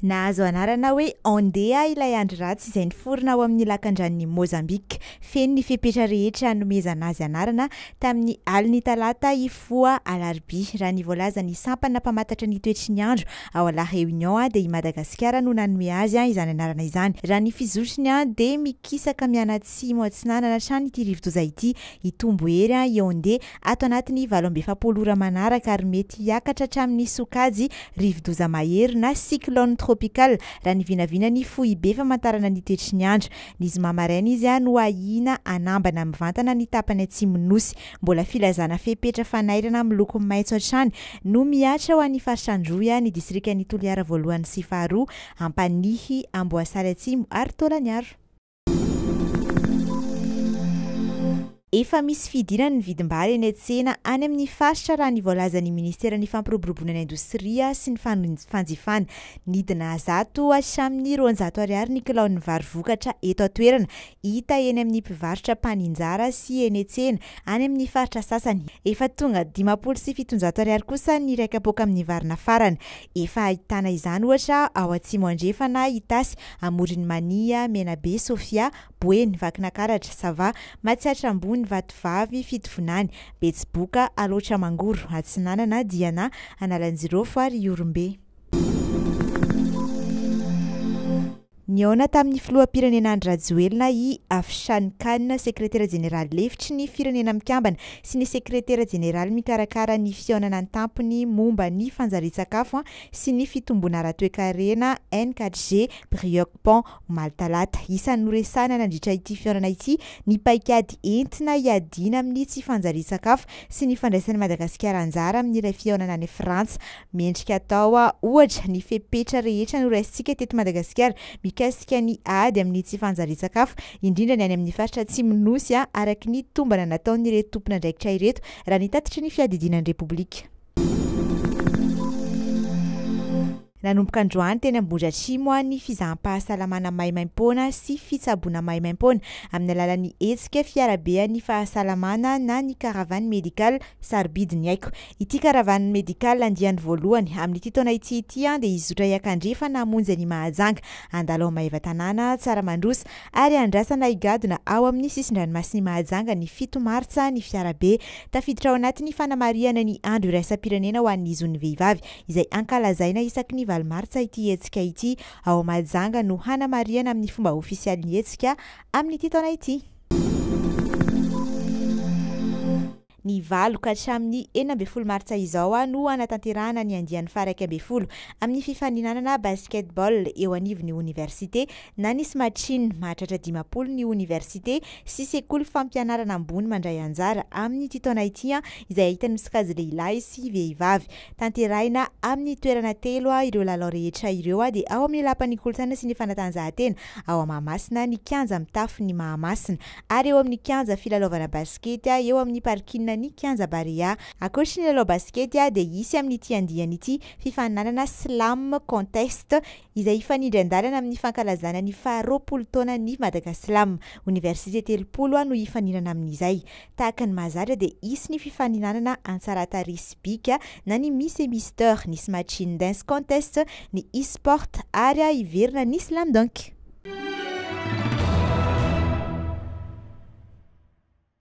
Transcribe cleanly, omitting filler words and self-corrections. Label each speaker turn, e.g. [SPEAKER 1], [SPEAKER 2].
[SPEAKER 1] Nahazo anarana hoe Andea ilay andro ratsy izay niforona ao amin'ny lakan-dranon'i Mozambika. Feno ny fepetra rehetra nomezana azy anarana tamin'ny aliny talata ifoa alarobia raha ny voalaza ny sampana mpamantatra ny toetry ny andro ao La Réunion dia i Madagasikara no nanome azy izany anarana izany. Raha ny fizotriny dia mikisaka mianatsimo atsinanana hatrany ity rivo-doza ity itombo hery i Andea ato anatin'ny 27 ora manaraka ary mety hiakatra hatramin'ny sokajy rivo-doza mahery na cyclone tropical raha ny vinavinany fohy be famantarana ny toetry ny andro. Ny zoma maraina izy no ahina anambana mivantana ny tapany atsimo nosy. Mbola filazana fepetra fanairana miloko maitso hatrany no miatra ho an'ny faritra Androy ny distrikan'ny Toliara voalohany sy faharoa, Ampanihy, Amboasary atsimo ary Tolaniaro. Efa misy fidinana ny vidim-bary eny an-tsena any amin'ny faritra raha ny voalazan'ny Ministeran'ny Fampiroboroboana ny Indostria sy ny fanjifana. Nidina 100 hatramin'ny 200 ariary ny kilaon'ny vary vokatra eto an-toerana. Hita eny amin'ny mpivarotra Paninjara sy eny an-tsena any amin'ny faritra sasany. Efa tonga 500 sy 700 ariary kosa ny ray kapoaka amin'ny varina farany. Efa ahitana izany ohatra ao Atsimo Andrefana, Itasy, Amoron'ny Mania, Menabe, Sofia, Boeny, Vakinankaratra, Sava, Matsiatra Ambony, Vatovavy, Fitovonany, Betsiboka, Aloatra Mangoro, Atsinanana, Diana, Analanjirofo ary Iorombe. Niona tamin'ny filoham-pirenena Andry Rajoelina i Afshan Khan, sekretera jeneraly lefitry ny firenena mikambana sy ny sekretera jeneraly mikarakara ny fihaonana ny tampony momba ny fanjarian-tsakafo sy ny fitomboana ara-toekarena N4G Briocpon Maltalata. Isan'ny noresana nandritra ity fihaonana ity ny paikady entina hiadiana amin'ny tsy fanjarian-tsakafo sy ny fandraisan'i Madagasikara anjara amin'ilay fihaonana any Frantsa. Mendrika atao ohatra ny fepetra rehetra noraisintsika teto Madagasikara mikasika ny ady amin'ny tsy fanjarian-tsakafo indrindra ny any amin'ny faritra atsimo nosy araka ny tombana nataon'ireto tompona andraikitra ireto raha ny tatitry ny fiadidinan'ny Repoblika. Nanomboka androany teny Ambondratrimo ny fizaham-pahasalamana maimaim-poana sy fitsaboana maimaim-poana amin'ny alalan'ny hetsika fiarabe ny fahasalamana na ny karavany medikal sarobidy ny aiko. Ity karavany medikal andiany voalohany amin'ity taona ity dia hizotra iakandrefa namonjy ny mahajanga andalo maeva tanàna tsara mandrosa ary andrasana higadona ao amin'ny sisin-dranomasiny mahajanga ny 7 martsa ny fiarabe tafiditra ao anatin'ny fanamariana ny andro iraisam-pirenena ho an'ny zon'ny vehivavy izay ankalazaina isaky ny martsa ity hetsika ity ao Mahajanga no hanamariana amin'ny fomba ofisialy ny hetsika amin'ity taona ity. Ny 9 ka hatramin'ny 14 martsa izao no anatanterahana ny andiany faha 12 amin'ny fifaninanana basketball eo anivon'ny université na nisy matchiny mahatratra 50 ny université sy sekoly fampianarana ambony mandray anjara amin'ny taona ity izay ahitany misikazy lehilahy sy vehivavy. Tanterahina amin'ny toerana telo ireo lalao rehetra ireo dia ao amin'ny lapan'ny kolontsaina sy ny fanatanjahantena ao Mahamasina ny kianja mitafo ny Mahamasina ary eo amin'ny kianja filalaovana basket eo amin'ny parkina ny kianja Barea. Ankoatry ny lalao basket dia isy amin'ny ity andiany ity fifaninanana slam contest izay ifanindry andalana amin'ny fankalazana ny 20 taona ny Madagaslam. Université 30 no ifaninana amin'izay. Tahaka ny mahazatra dia isy ny fifaninanana Ansarata Risbika na ny Miss et Mister, nisy machine dance contest, ny e-sport ary iverina ny slam dunk.